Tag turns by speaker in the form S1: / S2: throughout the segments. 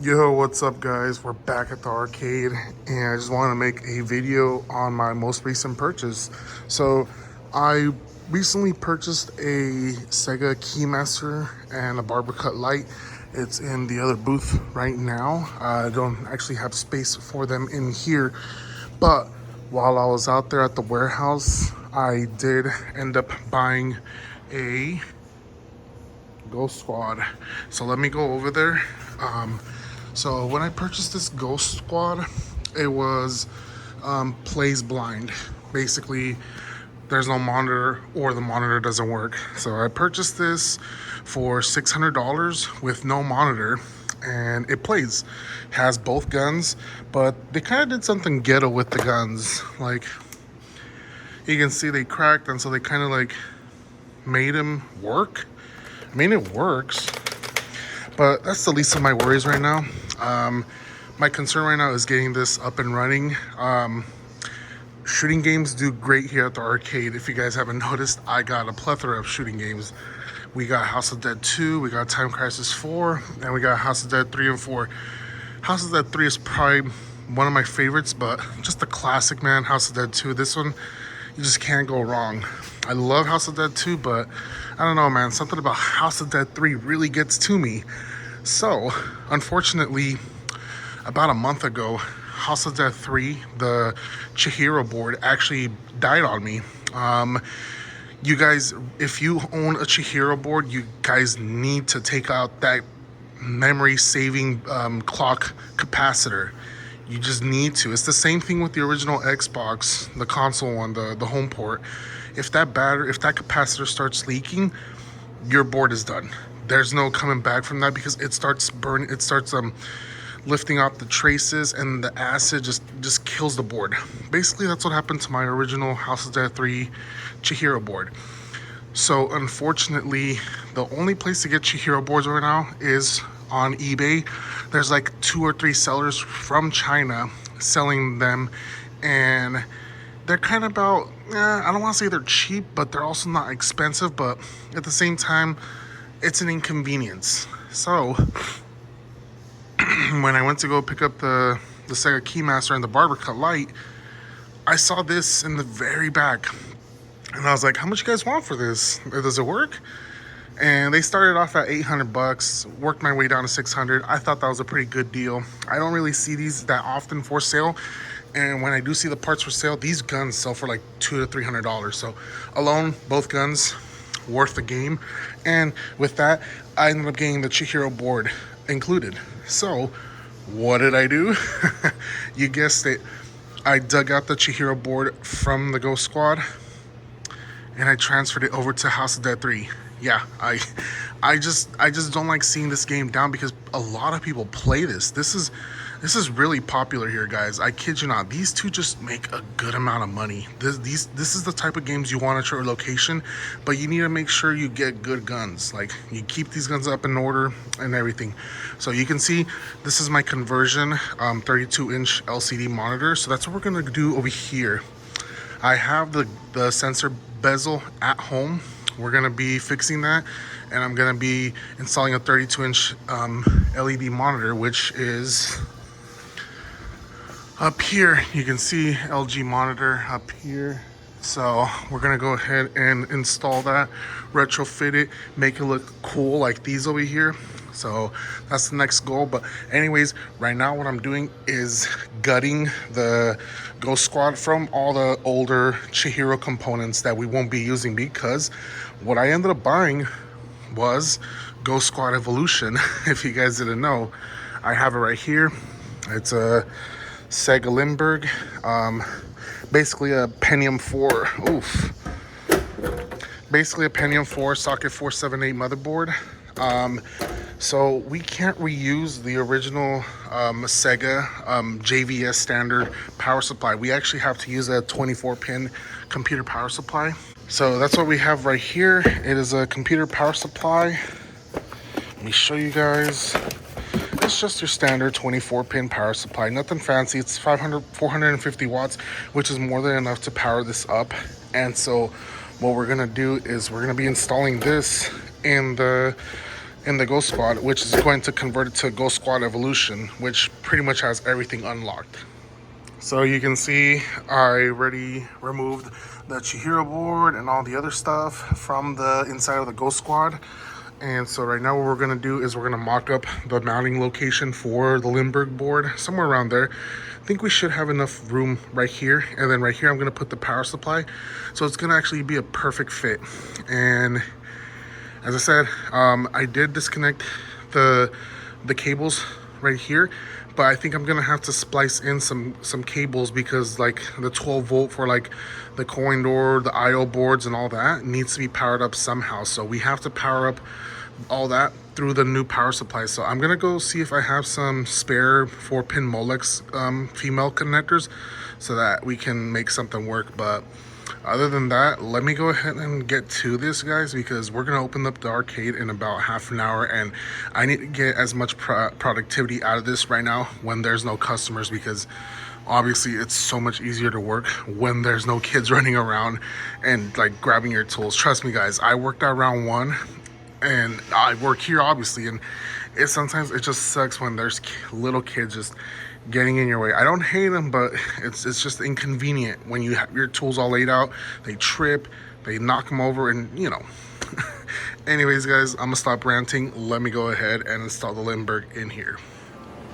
S1: Yo, what's up guys? We're back at the arcade and I just want to make a video on my most recent purchase. So I recently purchased a Sega Keymaster and a barber cut light. It's in the other booth right now. I don't actually have space for them in here, but while I was out there at the warehouse, I did end up buying a Ghost Squad. So let me go over there. So when I purchased this Ghost Squad, it was plays blind. Basically, there's no monitor or the monitor doesn't work. So I purchased this for $600 with no monitor, and it plays. It has both guns, but they kind of did something ghetto with the guns. Like, you can see they cracked, and so they kind of like made them work. I mean, it works, but that's the least of my worries right now. My concern right now is getting this up and running. Shooting games do great here at the arcade. If you guys haven't noticed, I got a plethora of shooting games. We got House of Dead 2, we got Time Crisis 4, and we got House of Dead 3 and 4. House of Dead 3 is probably one of my favorites, but just a classic, man. House of Dead 2, this one, you just can't go wrong. I love House of Dead 2, but I don't know, man. Something about House of Dead 3 really gets to me. So, unfortunately, about a month ago, House of Dead 3, the Chihiro board, actually died on me. You guys, if you own a Chihiro board, you guys need to take out that memory saving clock capacitor. You just need to. It's the same thing with the original Xbox, the console one, the home port. If that capacitor starts leaking, your board is done. There's no coming back from that because it starts burning. It starts lifting out the traces, and the acid just kills the board. Basically, that's what happened to my original House of Dead 3 Chihiro board. So unfortunately, the only place to get Chihiro boards right now is on eBay. There's like 2 or 3 sellers from China selling them, and they're kind of about, I don't want to say they're cheap, but they're also not expensive, but at the same time, it's an inconvenience. So when I went to go pick up the Sega Keymaster and the barber cut light, I saw this in the very back, and I was like, how much you guys want for this? Does it work? And they started off at $800, worked my way down to $600. I thought that was a pretty good deal. I don't really see these that often for sale, and when I do see the parts for sale, these guns sell for like $200 to $300. So alone, both guns worth the game. And with that, I ended up getting the Chihiro board included. So what did I do? You guessed it. I dug out the Chihiro board from the Ghost Squad and I transferred it over to House of Dead 3. Yeah, I just don't like seeing this game down because a lot of people play this. This is really popular here, guys. I kid you not. These two just make a good amount of money. This is the type of games you want at your location, but you need to make sure you get good guns. Like, you keep these guns up in order and everything. So you can see this is my conversion 32-inch LCD monitor. So that's what we're gonna do over here. I have the sensor bezel at home. We're gonna be fixing that, and I'm gonna be installing a 32-inch LED monitor, which is up here. You can see LG monitor up here. So we're gonna go ahead and install that, retrofit it, make it look cool like these over here. So that's the next goal. But anyways, right now what I'm doing is gutting the Ghost Squad from all the older Chihiro components that we won't be using, because what I ended up buying was Ghost Squad Evolution. If you guys didn't know, I have it right here. It's a Sega Lindbergh, basically a Pentium 4. Basically a Pentium 4 socket 478 motherboard. So we can't reuse the original Sega JVS standard power supply. We actually have to use a 24-pin computer power supply. So that's what we have right here. It is a computer power supply. Let me show you guys. It's just your standard 24-pin power supply. Nothing fancy. It's 450 watts, which is more than enough to power this up. And so what we're gonna do is we're gonna be installing this in in the Ghost Squad, which is going to convert it to Ghost Squad Evolution, which pretty much has everything unlocked. So you can see I already removed the Chihiro board and all the other stuff from the inside of the Ghost Squad. And so right now what we're going to do is we're going to mock up the mounting location for the Lindbergh board, somewhere around there. I think we should have enough room right here. And then right here I'm going to put the power supply. So it's going to actually be a perfect fit. And as I said, I did disconnect the cables right here, but I think I'm gonna have to splice in some cables because like the 12 volt for like the coin door, the IO boards and all that needs to be powered up somehow. So we have to power up all that through the new power supply. So I'm gonna go see if I have some spare 4-pin Molex female connectors so that we can make something work. But other than that, let me go ahead and get to this, guys, because we're gonna open up the arcade in about half an hour, and I need to get as much productivity out of this right now when there's no customers, because obviously it's so much easier to work when there's no kids running around and like grabbing your tools. Trust me, guys, I worked out round one and I work here obviously, and sometimes it just sucks when there's little kids just getting in your way. I don't hate them, but it's just inconvenient when you have your tools all laid out. They trip, they knock them over, and you know. Anyways, guys, I'm gonna stop ranting. Let me go ahead and install the Lindbergh in here.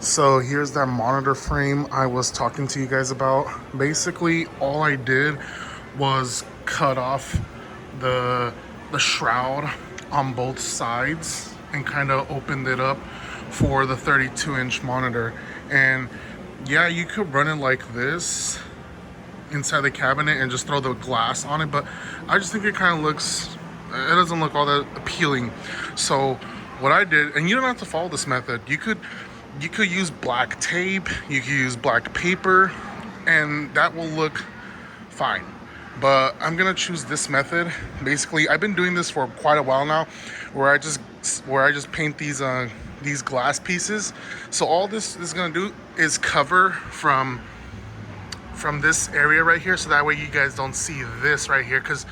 S1: So here's that monitor frame I was talking to you guys about. Basically all I did was cut off the shroud on both sides and kind of opened it up for the 32-inch monitor. And yeah, you could run it like this inside the cabinet and just throw the glass on it, but I just think it kind of looks, it doesn't look all that appealing. So what I did, and you don't have to follow this method, you could use black tape, you could use black paper, and that will look fine. But I'm gonna choose this method. Basically, I've been doing this for quite a while now, where I just paint these glass pieces. So all this is gonna do is cover from this area right here, so that way you guys don't see this right here, because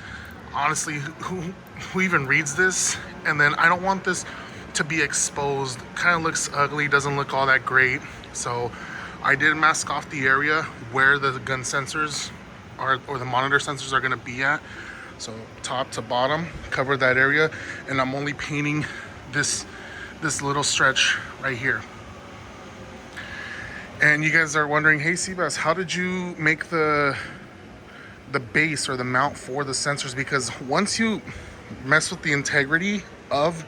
S1: honestly, who even reads this? And then I don't want this to be exposed. Kind of looks ugly, doesn't look all that great. So I did mask off the area where the gun sensors are, or the monitor sensors are gonna be at. So top to bottom, cover that area, and I'm only painting this little stretch right here. And you guys are wondering, hey Seabass, how did you make the base or the mount for the sensors? Because once you mess with the integrity of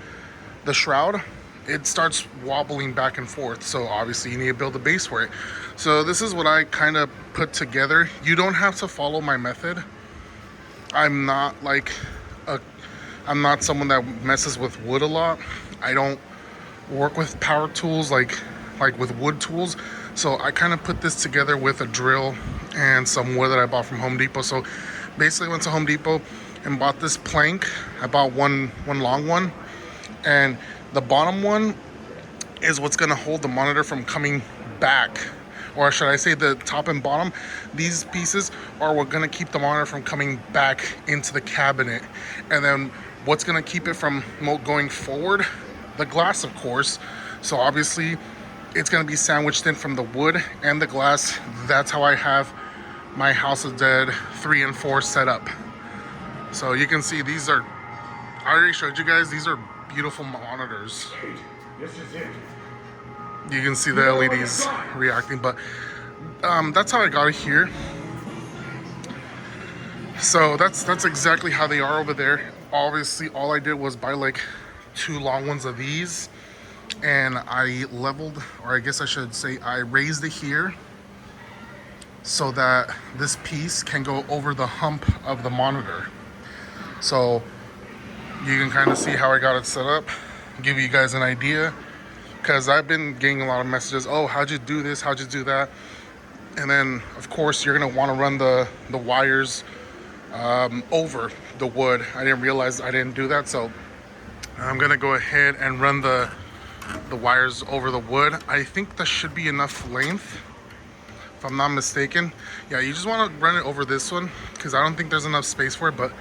S1: the shroud, it starts wobbling back and forth. So obviously you need to build a base for it. So this is what I kind of put together. You don't have to follow my method. I'm not someone that messes with wood a lot. I don't work with power tools like with wood tools. So I kind of put this together with a drill and some wood that I bought from Home Depot. So basically I went to Home Depot and bought this plank. I bought one long one, and the bottom one is what's gonna hold the monitor from coming back. Or should I say the top and bottom, these pieces are what gonna keep the monitor from coming back into the cabinet. And then what's gonna keep it from going forward? The glass, of course. So obviously it's gonna be sandwiched in from the wood and the glass. That's how I have my House of Dead 3 and 4 set up. So you can see these are, I already showed you guys, these are beautiful monitors.
S2: This is it.
S1: You can see the LEDs reacting, but that's how I got it here. So that's exactly how they are over there. Obviously all I did was buy like 2 long ones of these, and I leveled, or I guess I should say I raised it here so that this piece can go over the hump of the monitor. So you can kind of see how I got it set up, give you guys an idea, because I've been getting a lot of messages, oh, how'd you do this, how'd you do that? And then of course you're gonna want to run the wires over the wood. I didn't realize I didn't do that, so I'm gonna go ahead and run the wires over the wood. I think that should be enough length, if I'm not mistaken. Yeah, you just want to run it over this one because I don't think there's enough space for it. But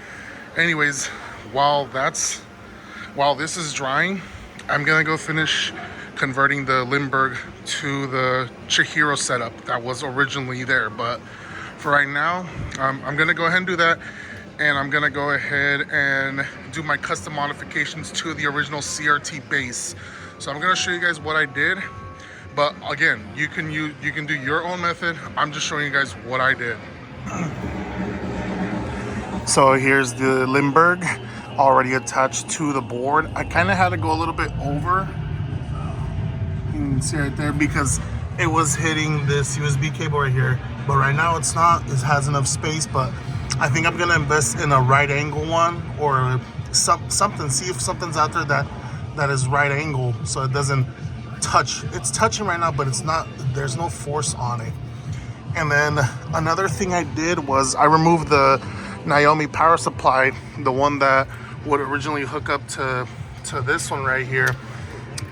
S1: anyways, while this is drying, I'm gonna go finish converting the Lindbergh to the Chihiro setup that was originally there. But for right now, I'm gonna go ahead and do that. And I'm gonna go ahead and do my custom modifications to the original CRT base. So I'm gonna show you guys what I did. But again, you can do your own method. I'm just showing you guys what I did. So here's the Lindbergh already attached to the board. I kind of had to go a little bit over. You can see right there because it was hitting this USB cable right here. But right now it's not. It has enough space. But I think I'm gonna invest in a right angle one or something. See if something's out there that is right angle so it doesn't touch. It's touching right now, but it's not. There's no force on it. And then another thing I did was I removed the Naomi power supply, the one that would originally hook up to this one right here,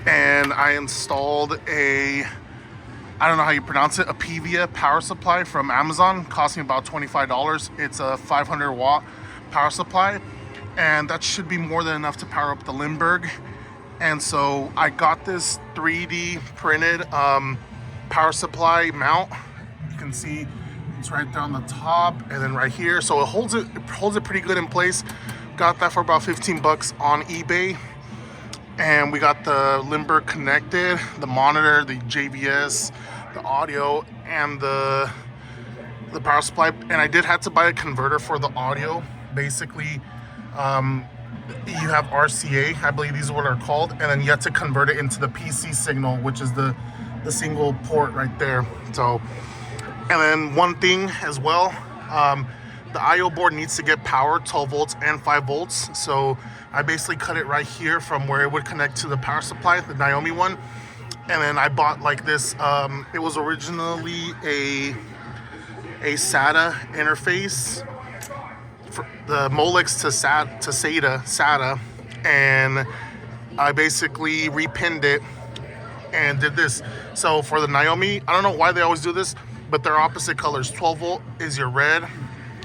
S1: and I installed a, I don't know how you pronounce it, a PVA power supply from Amazon, costing about $25. It's a 500 watt power supply, and that should be more than enough to power up the Lindbergh. And so I got this 3D printed power supply mount. You can see it's right down the top and then right here, so it holds it pretty good in place. Got that for about 15 bucks on eBay. And we got the Lindbergh connected, the monitor, the JVS, the audio, and the power supply. And I did have to buy a converter for the audio. Basically, you have RCA, I believe these are what are called, and then you have to convert it into the PC signal, which is the single port right there. So, and then one thing as well, the IO board needs to get power, 12 volts and 5 volts. So I basically cut it right here from where it would connect to the power supply, the Naomi one. And then I bought like this, it was originally a SATA interface, for the Molex to SATA, and I basically repinned it and did this. So for the Naomi, I don't know why they always do this, but they're opposite colors. 12 volt is your red,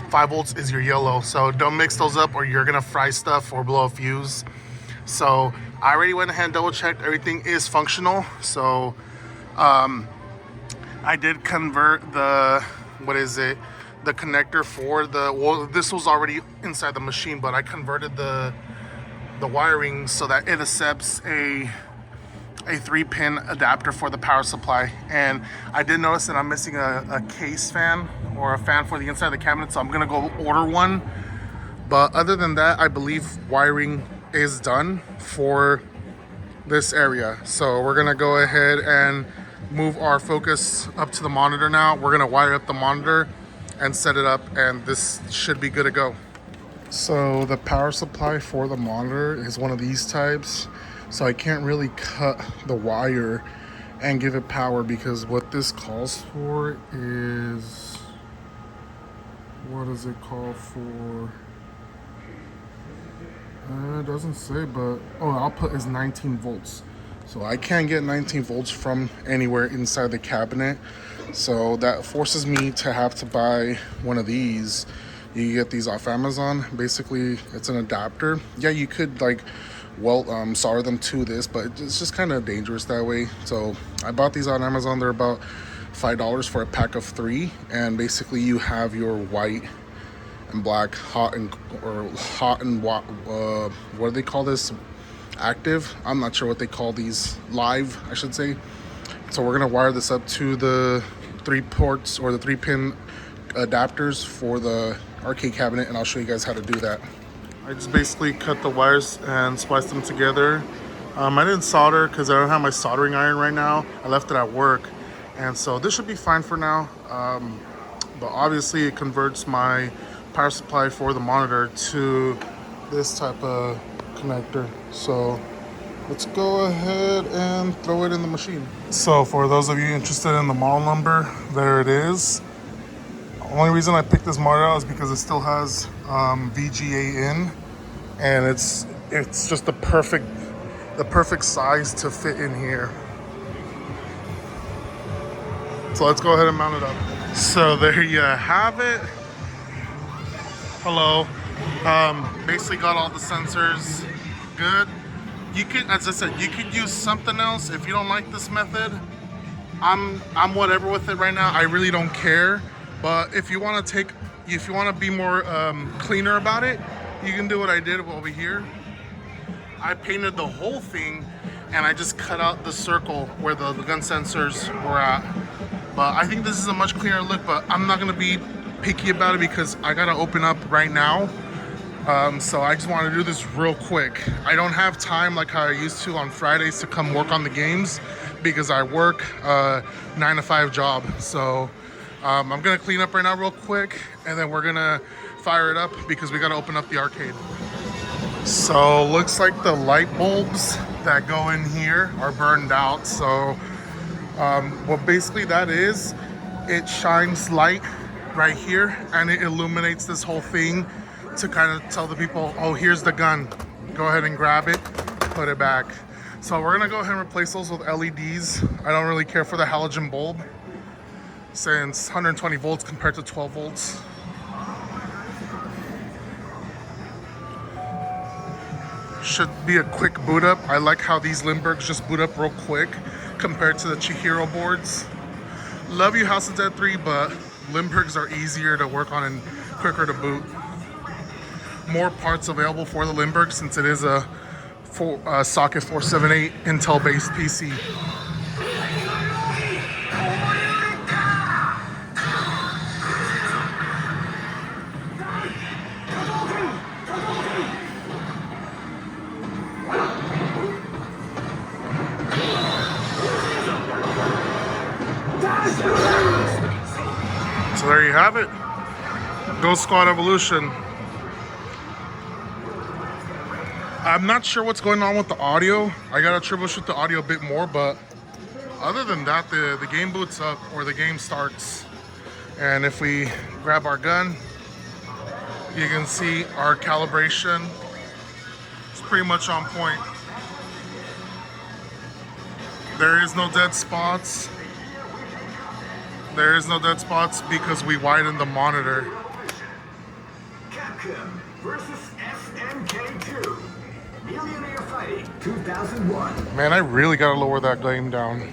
S1: 5 volts is your yellow. So don't mix those up or you're gonna fry stuff or blow a fuse. So I already went ahead and double checked, everything is functional. So I did convert the, the connector for the, well, this was already inside the machine, but I converted the wiring so that it accepts a 3-pin adapter for the power supply. And I did notice that I'm missing a case fan or a fan for the inside of the cabinet, so I'm gonna go order one. But other than that, I believe wiring is done for this area. So we're gonna go ahead and move our focus up to the monitor now. We're gonna wire up the monitor and set it up, and this should be good to go. So the power supply for the monitor is one of these types. So I can't really cut the wire and give it power, because what this calls for is, what does it call for? It doesn't say, but output is 19 volts. So I can't get 19 volts from anywhere inside the cabinet. So that forces me to have to buy one of these. You get these off Amazon. Basically, it's an adapter. Yeah, you could like solder them to this, but it's just kind of dangerous that way. So I bought these on Amazon. They're about $5 for a pack of 3, and basically you have your white and black, hot and what do they call this? Active. I'm not sure what they call these. Live, I should say. So we're gonna wire this up to the 3 ports or the 3-pin adapters for the arcade cabinet, and I'll show you guys how to do that. I just basically cut the wires and spliced them together. I didn't solder because I don't have my soldering iron right now. I left it at work, and so this should be fine for now. But obviously it converts my power supply for the monitor to this type of connector. So let's go ahead and throw it in the machine. So for those of you interested in the model number, there it is. The only reason I picked this model out is because it still has VGA in, and it's just the perfect size to fit in here. So let's go ahead and mount it up. So there you have it. Hello. Basically got all the sensors good. You could, as I said, you could use something else if you don't like this method. I'm whatever with it right now. I really don't care. But if you want to be more cleaner about it, you can do what I did over here. I painted the whole thing, and I just cut out the circle where the gun sensors were at. But I think this is a much cleaner look, but I'm not gonna be picky about it because I gotta open up right now. So I just want to do this real quick. I don't have time like how I used to on Fridays to come work on the games because I work a 9-to-5 job. So I'm gonna clean up right now real quick, and then we're gonna fire it up because we gotta open up the arcade. So looks like the light bulbs that go in here are burned out. So what basically that is, it shines light right here and it illuminates this whole thing to kind of tell the people, oh, here's the gun. Go ahead and grab it, put it back. So we're gonna go ahead and replace those with LEDs. I don't really care for the halogen bulb since 120 volts compared to 12 volts. Should be a quick boot up. I like how these Lindberghs just boot up real quick compared to the Chihiro boards. Love you House of Dead 3, but Lindberghs are easier to work on and quicker to boot. More parts available for the Lindbergh since it is a socket 478 Intel based PC. So there you have it. Ghost Squad Evolution. I'm not sure what's going on with the audio. I gotta troubleshoot the audio a bit more, but other than that, the game boots up or the game starts. And if we grab our gun, you can see our calibration is pretty much on point. There is no dead spots. There is no dead spots because we widened the monitor.
S2: Capcom versus SMK2. Millionaire Fighting 2001.
S1: Man, I really gotta lower that game down.